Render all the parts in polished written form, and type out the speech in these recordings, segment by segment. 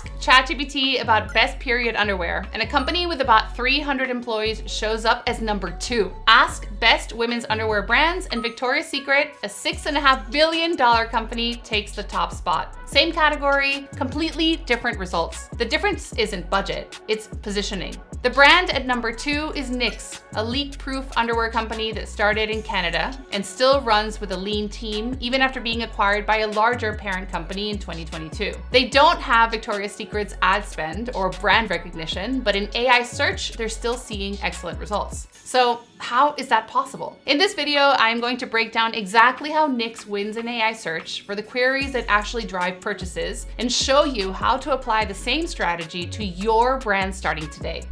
Ask ChatGPT about best period underwear, and a company with about 300 employees shows up as number 2. Ask best women's underwear brands, and Victoria's Secret, a $6.5 billion company, takes the top spot. Same category, completely different results. The difference isn't budget, it's positioning. The brand at number 2 is Knix, a leak-proof underwear company that started in Canada and still runs with a lean team even after being acquired by a larger parent company in 2022. They don't have Victoria's Secret's ad spend or brand recognition, but in AI search, they're still seeing excellent results. So how is that possible? In this video, I'm going to break down exactly how Knix wins in AI search for the queries that actually drive purchases and show you how to apply the same strategy to your brand starting today.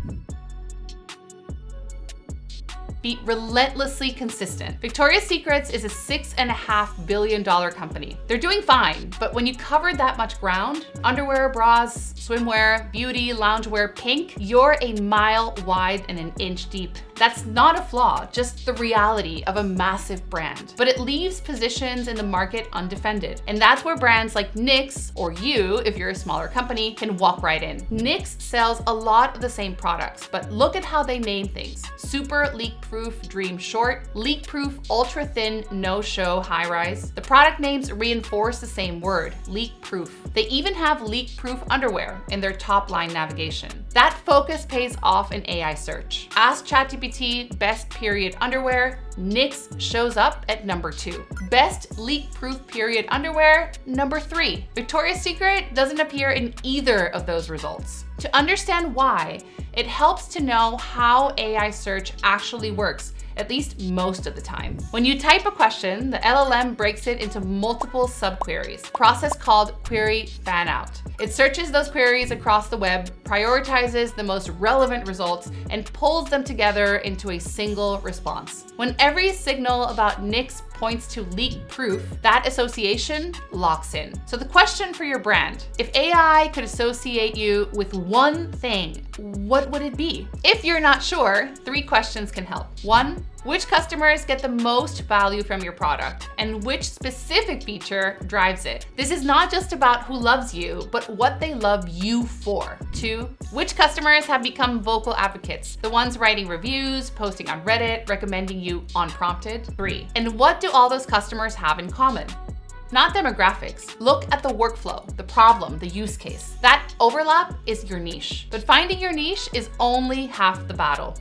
Be relentlessly consistent. Victoria's Secret is a $6.5 billion company. They're doing fine, but when you cover that much ground, underwear, bras, swimwear, beauty, loungewear, pink, you're a mile wide and an inch deep. That's not a flaw, just the reality of a massive brand. But it leaves positions in the market undefended. And that's where brands like Knix, or you, if you're a smaller company, can walk right in. Knix sells a lot of the same products, but look at how they name things. Super leak-proof Dream Short, leak-proof ultra thin no-show high-rise. The product names reinforce the same word, leak-proof. They even have leak-proof underwear in their top-line navigation. That focus pays off in AI search. Ask ChatGPT best period underwear, Knix shows up at number 2. Best leak-proof period underwear, number 3. Victoria's Secret doesn't appear in either of those results. To understand why, it helps to know how AI search actually works, at least most of the time. When you type a question, the LLM breaks it into multiple subqueries, a process called query fan-out. It searches those queries across the web, prioritizes the most relevant results, and pulls them together into a single response. When every signal about Knix points to leak-proof, that association locks in. So the question for your brand, if AI could associate you with one thing, what would it be? If you're not sure, 3 questions can help. 1, which customers get the most value from your product, and which specific feature drives it? This is not just about who loves you, but what they love you for. 2, which customers have become vocal advocates? The ones writing reviews, posting on Reddit, recommending you unprompted. 3, and what do all those customers have in common? Not demographics. Look at the workflow, the problem, the use case. That overlap is your niche. But finding your niche is only half the battle.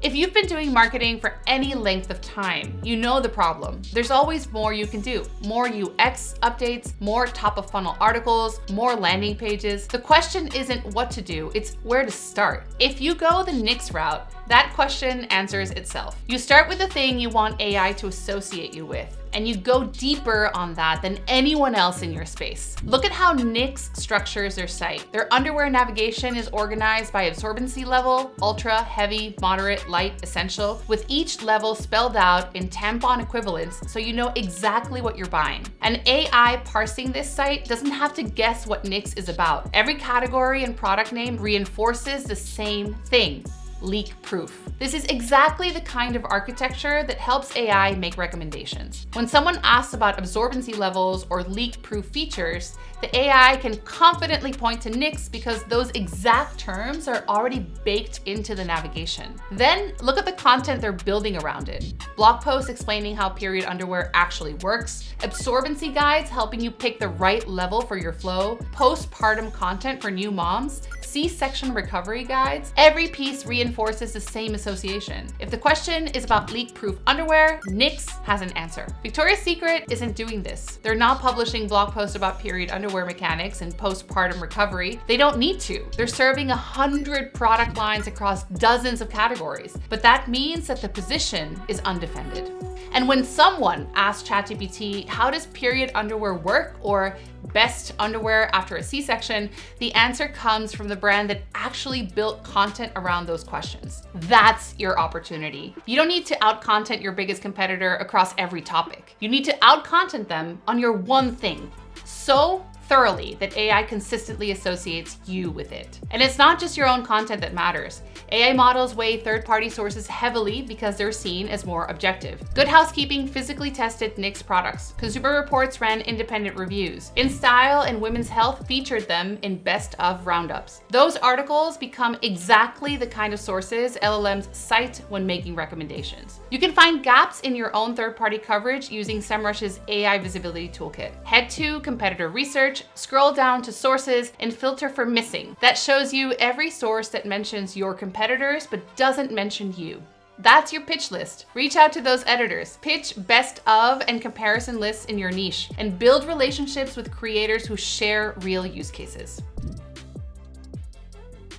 If you've been doing marketing for any length of time, you know the problem. There's always more you can do. More UX updates, more top of funnel articles, more landing pages. The question isn't what to do, it's where to start. If you go the Knix route, that question answers itself. You start with the thing you want AI to associate you with, and you go deeper on that than anyone else in your space. Look at how Knix structures their site. Their underwear navigation is organized by absorbency level, ultra, heavy, moderate, light, essential, with each level spelled out in tampon equivalents so you know exactly what you're buying. An AI parsing this site doesn't have to guess what Knix is about. Every category and product name reinforces the same thing. Leak-proof. This is exactly the kind of architecture that helps AI make recommendations. When someone asks about absorbency levels or leak-proof features, the AI can confidently point to Knix because those exact terms are already baked into the navigation. Then look at the content they're building around it. Blog posts explaining how period underwear actually works, absorbency guides helping you pick the right level for your flow, postpartum content for new moms, C-section recovery guides. Every piece reinforces the same association. If the question is about leak-proof underwear, Knix has an answer. Victoria's Secret isn't doing this. They're not publishing blog posts about period underwear mechanics and postpartum recovery. They don't need to. They're serving 100 product lines across dozens of categories, but that means that the position is undefended. And when someone asks ChatGPT, how does period underwear work, or best underwear after a C-section, the answer comes from the brand that actually built content around those questions. That's your opportunity. You don't need to out-content your biggest competitor across every topic. You need to out-content them on your one thing. So thoroughly that AI consistently associates you with it. And it's not just your own content that matters. AI models weigh third-party sources heavily because they're seen as more objective. Good Housekeeping physically tested Knix products. Consumer Reports ran independent reviews. In Style and Women's Health featured them in best of roundups. Those articles become exactly the kind of sources LLMs cite when making recommendations. You can find gaps in your own third-party coverage using Semrush's AI Visibility Toolkit. Head to Competitor Research, scroll down to Sources, and filter for Missing. That shows you every source that mentions your competitors but doesn't mention you. That's your pitch list. Reach out to those editors. Pitch best of and comparison lists in your niche, and build relationships with creators who share real use cases.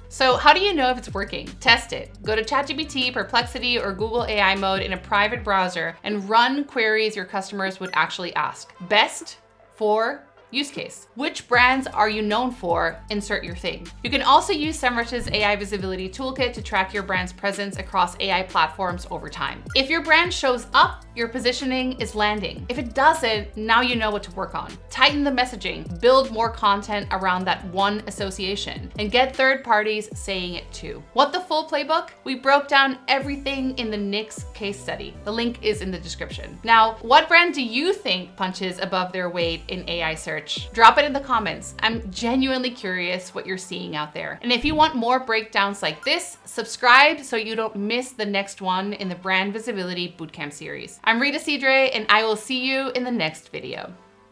So how do you know if it's working? Test it. Go to ChatGPT, Perplexity, or Google AI mode in a private browser and run queries your customers would actually ask. Best for use case. Which brands are you known for? Insert your thing. You can also use Semrush's AI Visibility Toolkit to track your brand's presence across AI platforms over time. If your brand shows up, your positioning is landing. If it doesn't, now you know what to work on. Tighten the messaging, build more content around that one association, and get third parties saying it too. Want the full playbook? We broke down everything in the Knix case study. The link is in the description. Now, what brand do you think punches above their weight in AI search? Drop it in the comments. I'm genuinely curious what you're seeing out there. And if you want more breakdowns like this, subscribe so you don't miss the next one in the Brand Visibility Bootcamp series. I'm Rita Cidre, and I will see you in the next video.